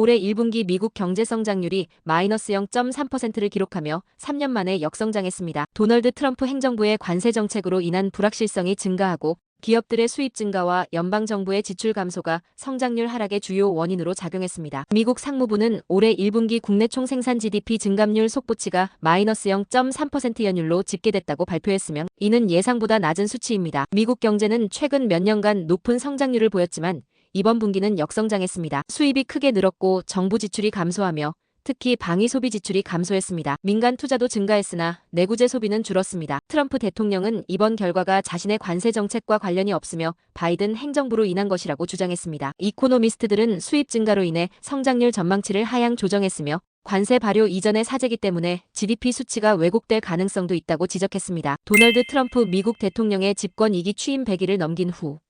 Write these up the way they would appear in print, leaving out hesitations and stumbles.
올해 1분기 미국 경제 성장률이 마이너스 0.3%를 기록하며 3년 만에 역성장했습니다. 도널드 트럼프 행정부의 관세 정책으로 인한 불확실성이 증가하고 기업들의 수입 증가와 연방정부의 지출 감소가 성장률 하락의 주요 원인으로 작용했습니다. 미국 상무부는 올해 1분기 국내 총생산 GDP 증감률 속보치가 마이너스 0.3% 연율로 집계됐다고 발표했으며 이는 예상보다 낮은 수치입니다. 미국 경제는 최근 몇 년간 높은 성장률을 보였지만 이번 분기는 역성장했습니다. 수입이 크게 늘었고 정부 지출이 감소하며 특히 방위 소비 지출이 감소했습니다. 민간 투자도 증가했으나 내구재 소비는 줄었습니다. 트럼프 대통령은 이번 결과가 자신의 관세 정책과 관련이 없으며 바이든 행정부로 인한 것이라고 주장했습니다. 이코노미스트들은 수입 증가로 인해 성장률 전망치를 하향 조정했으며 관세 발효 이전의 사재기 때문에 GDP 수치가 왜곡될 가능성도 있다고 지적했습니다. 도널드 트럼프 미국 대통령의 집권 2기 취임 100일을 넘긴 후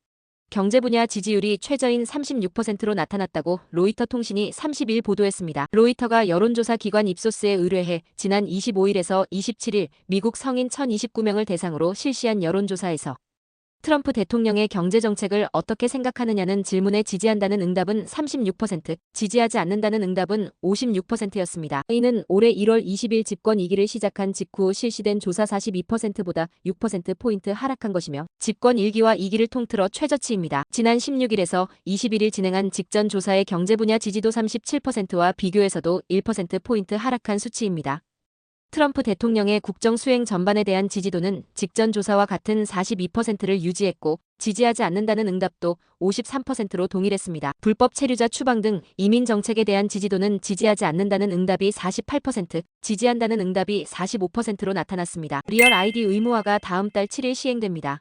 경제 분야 지지율이 최저인 36%로 나타났다고 로이터 통신이 30일 보도했습니다. 로이터가 여론조사 기관 입소스에 의뢰해 지난 25일에서 27일 미국 성인 1029명을 대상으로 실시한 여론조사에서 트럼프 대통령의 경제정책을 어떻게 생각하느냐는 질문에 지지한다는 응답은 36%, 지지하지 않는다는 응답은 56%였습니다. 이는 올해 1월 20일 집권 2기를 시작한 직후 실시된 조사 42%보다 6%포인트 하락한 것이며 집권 1기와 2기를 통틀어 최저치입니다. 지난 16일에서 21일 진행한 직전 조사의 경제 분야 지지도 37%와 비교해서도 1%포인트 하락한 수치입니다. 트럼프 대통령의 국정 수행 전반에 대한 지지도는 직전 조사와 같은 42%를 유지했고 지지하지 않는다는 응답도 53%로 동일했습니다. 불법 체류자 추방 등 이민 정책에 대한 지지도는 지지하지 않는다는 응답이 48%, 지지한다는 응답이 45%로 나타났습니다. 리얼 아이디 의무화가 다음 달 7일 시행됩니다.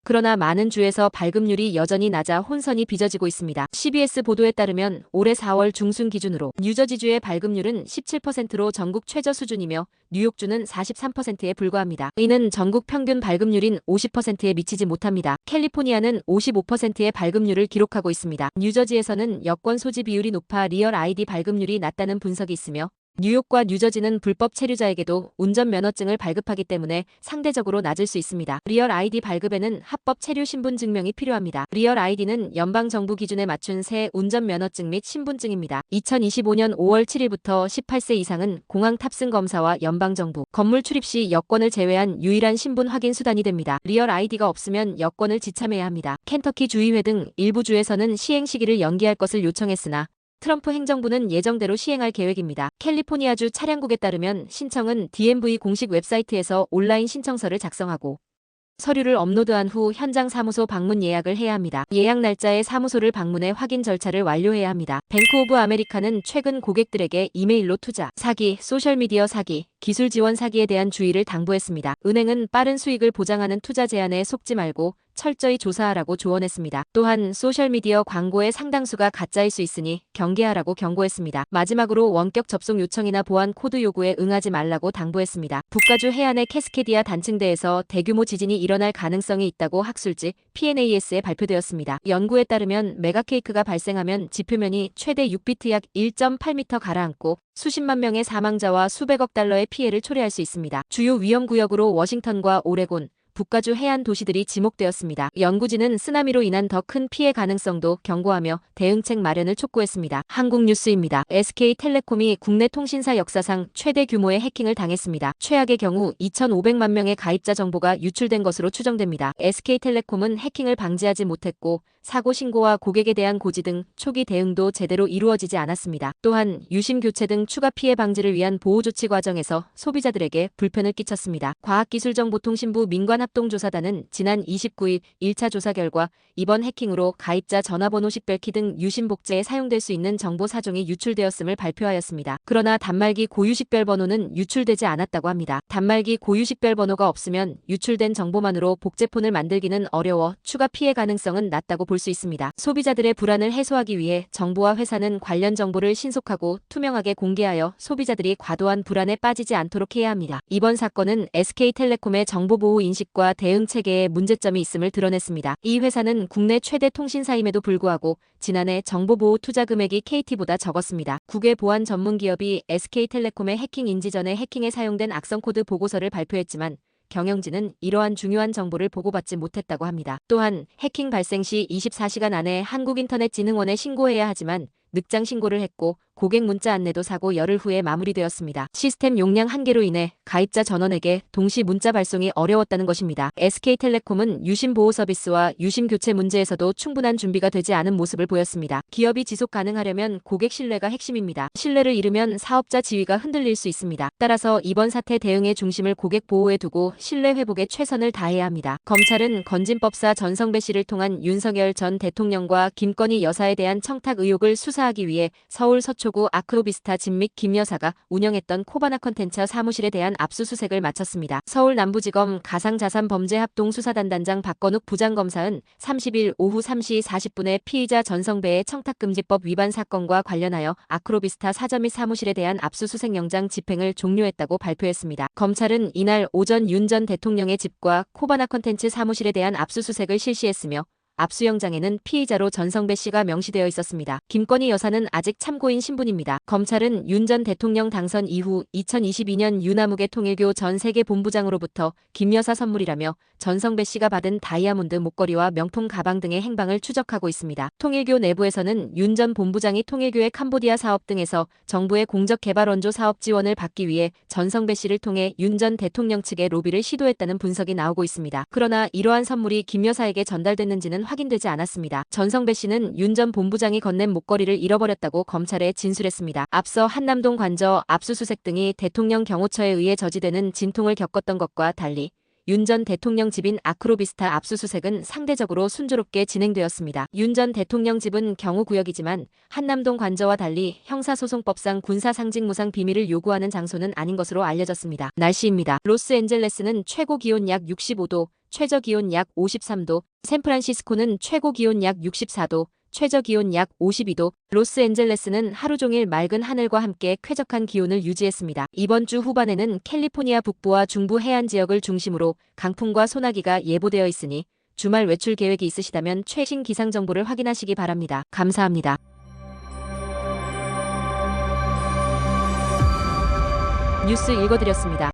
그러나 많은 주에서 발급률이 여전히 낮아 혼선이 빚어지고 있습니다. CBS 보도에 따르면 올해 4월 중순 기준으로 뉴저지주의 발급률은 17%로 전국 최저 수준이며 뉴욕주는 43%에 불과합니다. 이는 전국 평균 발급률인 50%에 미치지 못합니다. 캘리포니아는 55%의 발급률을 기록하고 있습니다. 뉴저지에서는 여권 소지 비율이 높아 리얼 아이디 발급률이 낮다는 분석이 있으며 뉴욕과 뉴저지는 불법 체류자에게도 운전면허증을 발급하기 때문에 상대적으로 낮을 수 있습니다. 리얼 아이디 발급에는 합법 체류 신분 증명이 필요합니다. 리얼 아이디는 연방정부 기준에 맞춘 새 운전면허증 및 신분증입니다. 2025년 5월 7일부터 18세 이상은 공항 탑승 검사와 연방정부, 건물 출입 시 여권을 제외한 유일한 신분 확인 수단이 됩니다. 리얼 아이디가 없으면 여권을 지참해야 합니다. 켄터키 주의회 등 일부 주에서는 시행 시기를 연기할 것을 요청했으나 트럼프 행정부는 예정대로 시행할 계획입니다. 캘리포니아주 차량국에 따르면 신청은 DMV 공식 웹사이트에서 온라인 신청서를 작성하고 서류를 업로드한 후 현장 사무소 방문 예약을 해야 합니다. 예약 날짜에 사무소를 방문해 확인 절차를 완료해야 합니다. 뱅크 오브 아메리카는 최근 고객들에게 이메일로 투자, 사기, 소셜미디어 사기, 기술 지원 사기에 대한 주의를 당부했습니다. 은행은 빠른 수익을 보장하는 투자 제안에 속지 말고 철저히 조사하라고 조언했습니다. 또한 소셜미디어 광고의 상당수가 가짜일 수 있으니 경계하라고 경고했습니다. 마지막으로 원격 접속 요청이나 보안 코드 요구에 응하지 말라고 당부했습니다. 북가주 해안의 캐스케디아 단층대에서 대규모 지진이 일어날 가능성이 있다고 학술지 PNAS에 발표되었습니다. 연구에 따르면 메가케이크가 발생하면 지표면이 최대 6비트 약 1.8m 가라앉고 수십만 명의 사망자와 수백억 달러의 피해를 초래할 수 있습니다. 주요 위험구역으로 워싱턴과 오레곤, 북가주 해안 도시들이 지목되었습니다. 연구진은 쓰나미로 인한 더 큰 피해 가능성도 경고하며 대응책 마련을 촉구했습니다. 한국뉴스입니다. SK텔레콤이 국내 통신사 역사상 최대 규모의 해킹을 당했습니다. 최악의 경우 2,500만 명의 가입자 정보가 유출된 것으로 추정됩니다. SK텔레콤은 해킹을 방지하지 못했고 사고 신고와 고객에 대한 고지 등 초기 대응도 제대로 이루어지지 않았습니다. 또한 유심 교체 등 추가 피해 방지를 위한 보호 조치 과정에서 소비자들에게 불편을 끼쳤습니다. 과학기술정보통신부 민관합동조사단은 지난 29일 1차 조사 결과 이번 해킹으로 가입자 전화번호 식별키 등 유심 복제에 사용될 수 있는 정보 사종이 유출되었음을 발표하였습니다. 그러나 단말기 고유 식별번호는 유출되지 않았다고 합니다. 단말기 고유 식별번호가 없으면 유출된 정보만으로 복제폰을 만들기는 어려워 추가 피해 가능성은 낮다고 볼 수 있습니다. 소비자들의 불안을 해소하기 위해 정부와 회사는 관련 정보를 신속하고 투명하게 공개하여 소비자들이 과도한 불안에 빠지지 않도록 해야 합니다. 이번 사건은 SK텔레콤의 정보보호 인식과 대응 체계에 문제점이 있음을 드러냈습니다. 이 회사는 국내 최대 통신사임에도 불구하고 지난해 정보보호 투자 금액이 KT보다 적었습니다. 국외 보안 전문 기업이 SK텔레콤의 해킹 인지 전에 해킹에 사용된 악성 코드 보고서를 발표했지만 경영진은 이러한 중요한 정보를 보고받지 못했다고 합니다. 또한 해킹 발생 시 24시간 안에 한국인터넷진흥원에 신고해야 하지만 늑장 신고를 했고 고객 문자 안내도 사고 열흘 후에 마무리되었습니다. 시스템 용량 한계로 인해 가입자 전원에게 동시 문자 발송이 어려웠다는 것입니다. SK텔레콤은 유심 보호 서비스와 유심 교체 문제에서도 충분한 준비가 되지 않은 모습을 보였습니다. 기업이 지속 가능하려면 고객 신뢰가 핵심입니다. 신뢰를 잃으면 사업자 지위가 흔들릴 수 있습니다. 따라서 이번 사태 대응의 중심을 고객 보호에 두고 신뢰 회복에 최선을 다해야 합니다. 검찰은 건진법사 전성배 씨를 통한 윤석열 전 대통령과 김건희 여사에 대한 청탁 의혹을 수사하기 위해 서울 서초구 아크로비스타 집 및 김 여사가 운영했던 코바나 컨텐츠 사무실에 대한 압수수색을 마쳤습니다. 서울 남부지검 가상자산범죄합동수사단단장 박건욱 부장검사는 30일 오후 3시 40분에 피의자 전성배의 청탁금지법 위반 사건과 관련하여 아크로비스타 사저 및 사무실에 대한 압수수색영장 집행을 종료했다고 발표했습니다. 검찰은 이날 오전 윤 전 대통령의 집과 코바나 컨텐츠 사무실에 대한 압수수색을 실시했으며 압수영장에는 피의자로 전성배 씨가 명시되어 있었습니다. 김건희 여사는 아직 참고인 신분입니다. 검찰은 윤 전 대통령 당선 이후 2022년 유나무계 통일교 전 세계본부장으로부터 김 여사 선물이라며 전성배 씨가 받은 다이아몬드 목걸이와 명품 가방 등의 행방을 추적하고 있습니다. 통일교 내부에서는 윤 전 본부장이 통일교의 캄보디아 사업 등에서 정부의 공적개발원조 사업 지원을 받기 위해 전성배 씨를 통해 윤 전 대통령 측의 로비를 시도했다는 분석이 나오고 있습니다. 그러나 이러한 선물이 김 여사에게 전달됐는지는 확인되지 않았습니다. 전성배 씨는 윤 전 본부장이 건넨 목걸이를 잃어버렸다고 검찰에 진술했습니다. 앞서 한남동 관저 압수수색 등이 대통령 경호처에 의해 저지되는 진통을 겪었던 것과 달리 윤 전 대통령 집인 아크로비스타 압수수색은 상대적으로 순조롭게 진행되었습니다. 윤 전 대통령 집은 경호구역이지만 한남동 관저와 달리 형사소송법상 군사상직무상 비밀을 요구하는 장소는 아닌 것으로 알려졌습니다. 날씨입니다. 로스앤젤레스는 최고 기온 약 65도, 최저 기온 약 53도, 샌프란시스코는 최고 기온 약 64도, 최저 기온 약 52도, 로스앤젤레스는 하루 종일 맑은 하늘과 함께 쾌적한 기온을 유지했습니다. 이번 주 후반에는 캘리포니아 북부와 중부 해안 지역을 중심으로 강풍과 소나기가 예보되어 있으니 주말 외출 계획이 있으시다면 최신 기상 정보를 확인하시기 바랍니다. 감사합니다. 뉴스 읽어드렸습니다.